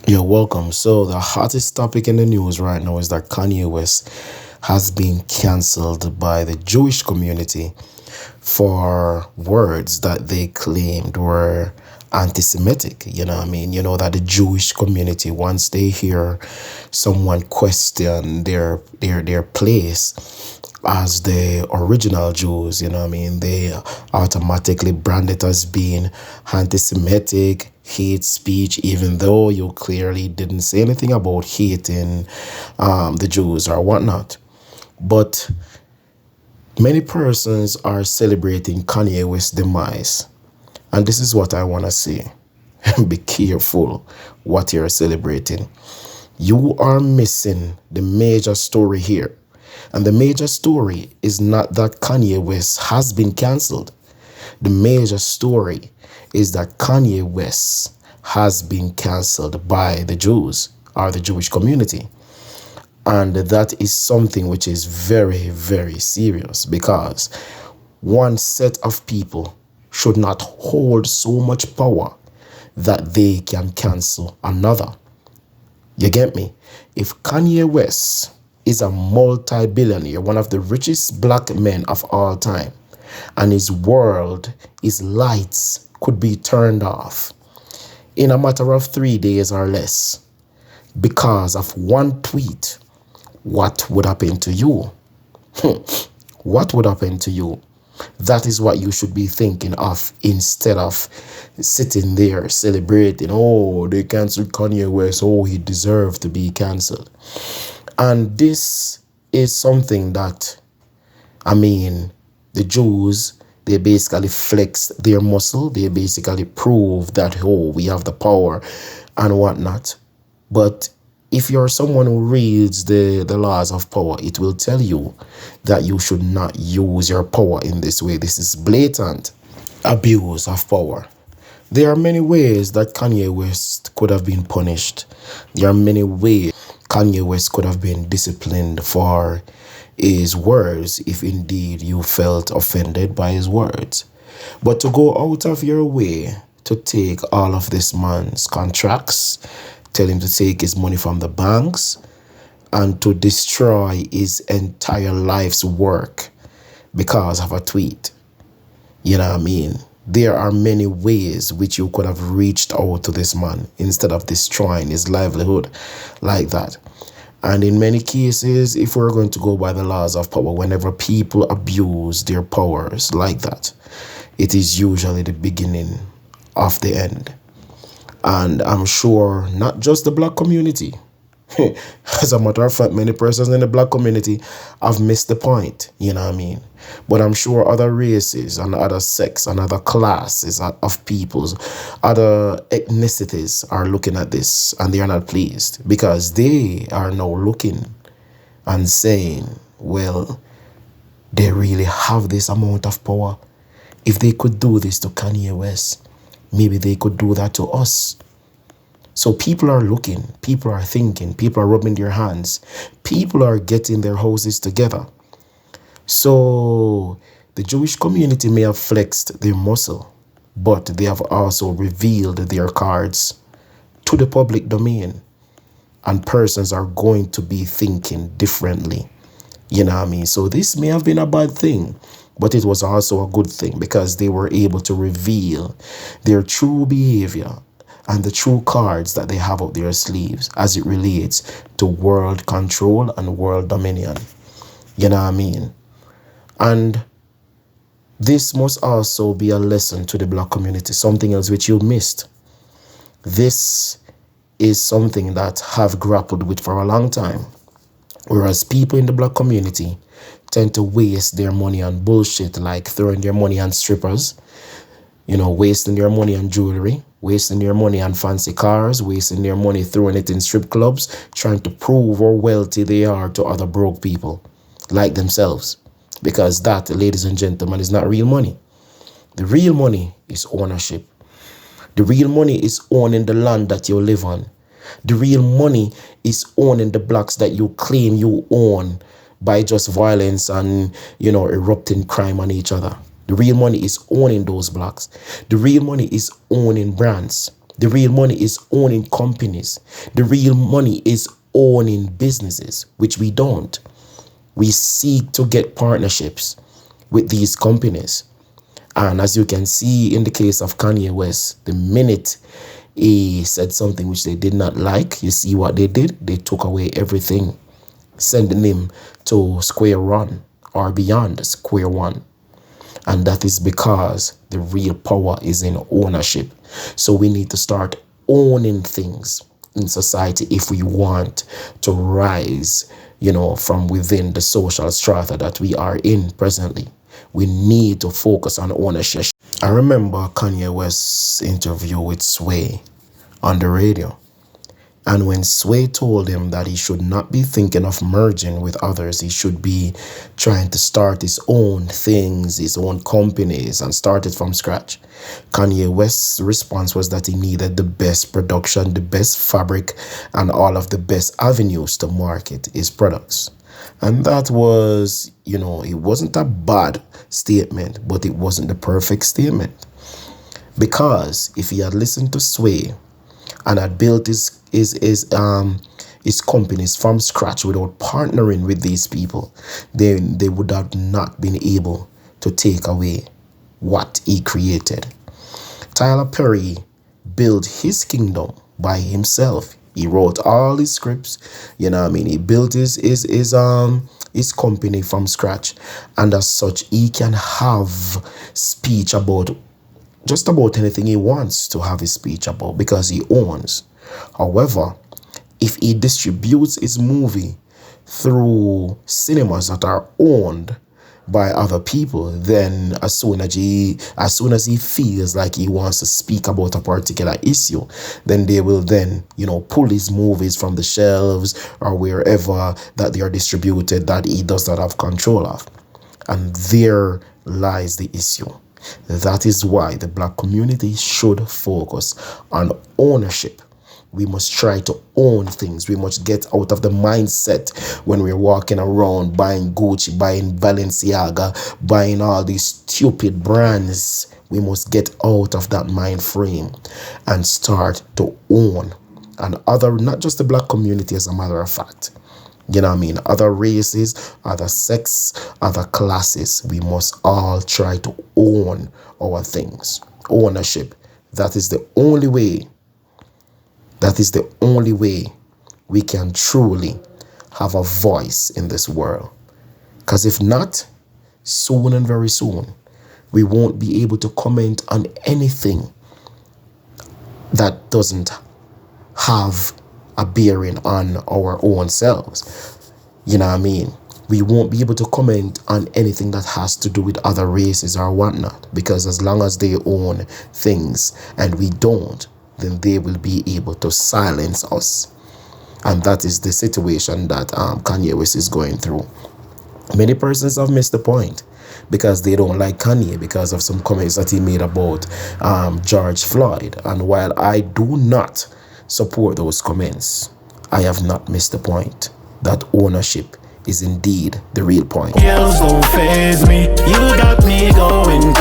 You're welcome. So, the hottest topic in the news right now is that Kanye West has been cancelled by the Jewish community for words that they claimed were anti-Semitic. You know what I mean? You know that the Jewish community, once they hear someone question their place as the original Jews, you know what I mean, they automatically brand it as being anti-Semitic, hate speech, even though you clearly didn't say anything about hating the Jews or whatnot. But many persons are celebrating Kanye West's demise. And this is what I want to say. Be careful what you're celebrating. You are missing the major story here. And the major story is not that Kanye West has been cancelled. The major story is that Kanye West has been cancelled by the Jews or the Jewish community. And that is something which is very, very serious because one set of people should not hold so much power that they can cancel another. You get me? If Kanye West is a multi-billionaire, one of the richest black men of all time, and his world, his lights could be turned off in a matter of 3 days or less because of one tweet, what would happen to you? What would happen to you? That is what you should be thinking of instead of sitting there celebrating, oh, they canceled Kanye West, oh, he deserved to be cancelled. And this is something that, I mean, the Jews, they basically flex their muscle. They basically prove that, oh, we have the power and whatnot. But if you're someone who reads the laws of power, it will tell you that you should not use your power in this way. This is blatant abuse of power. There are many ways that Kanye West could have been punished. There are many ways Kanye West could have been disciplined for his words if indeed you felt offended by his words. But to go out of your way to take all of this man's contracts, tell him to take his money from the banks, and to destroy his entire life's work because of a tweet. You know what I mean? There are many ways which you could have reached out to this man instead of destroying his livelihood like that. And in many cases, if we're going to go by the laws of power, whenever people abuse their powers like that, it is usually the beginning of the end. And I'm sure not just the black community. As a matter of fact, many persons in the black community have missed the point, you know what I mean? But I'm sure other races and other sects and other classes of peoples, other ethnicities are looking at this and they are not pleased because they are now looking and saying, well, they really have this amount of power. If they could do this to Kanye West, maybe they could do that to us. So people are looking, people are thinking, people are rubbing their hands, people are getting their houses together. So the Jewish community may have flexed their muscle, but they have also revealed their cards to the public domain. And persons are going to be thinking differently. You know what I mean? So this may have been a bad thing, but it was also a good thing because they were able to reveal their true behavior and the true cards that they have up their sleeves as it relates to world control and world dominion. You know what I mean? And this must also be a lesson to the black community, something else which you missed. This is something that have grappled with for a long time. Whereas people in the black community tend to waste their money on bullshit like throwing their money on strippers, you know, wasting their money on jewelry, wasting their money on fancy cars, wasting their money throwing it in strip clubs, trying to prove how wealthy they are to other broke people like themselves. Because that, ladies and gentlemen, is not real money. The real money is ownership. The real money is owning the land that you live on. The real money is owning the blocks that you claim you own by just violence and, you know, erupting crime on each other. The real money is owning those blocks. The real money is owning brands. The real money is owning companies. The real money is owning businesses, which we don't. We seek to get partnerships with these companies. And as you can see in the case of Kanye West, the minute he said something which they did not like, you see what they did? They took away everything, sending him to square one or beyond square one. And that is because the real power is in ownership. So we need to start owning things in society if we want to rise, from within the social strata that we are in presently. We need to focus on ownership. I remember Kanye West's interview with Sway on the radio. And when Sway told him that he should not be thinking of merging with others, he should be trying to start his own things, his own companies, and start it from scratch. Kanye West's response was that he needed the best production, the best fabric, and all of the best avenues to market his products. And that was, it wasn't a bad statement, but it wasn't the perfect statement. Because if he had listened to Sway and had built his companies from scratch without partnering with these people, then they would have not been able to take away what he created. Tyler Perry built his kingdom by himself. He wrote all his scripts, He built his company from scratch, and as such, he can have speech about just about anything he wants to have his speech about because he owns. However, if he distributes his movie through cinemas that are owned by other people, then as soon as he feels like he wants to speak about a particular issue, then they will pull his movies from the shelves or wherever that they are distributed that he does not have control of. And there lies the issue. That is why the Black community should focus on ownership. We must try to own things. We must get out of the mindset when we're walking around buying Gucci, buying Balenciaga, buying all these stupid brands. We must get out of that mind frame and start to own. And not just the Black community, as a matter of fact. Other races, other sects, other classes. We must all try to own our things. Ownership. That is the only way. That is the only way we can truly have a voice in this world. Because if not, soon and very soon, we won't be able to comment on anything that doesn't have a bearing on our own selves. We won't be able to comment on anything that has to do with other races or whatnot, because as long as they own things and we don't, then they will be able to silence us. And that is the situation that Kanye West is going through. Many persons have missed the point because they don't like Kanye because of some comments that he made about George Floyd. And while I do not support those comments, I have not missed the point that ownership is indeed the real point. Don't faze me. You got me going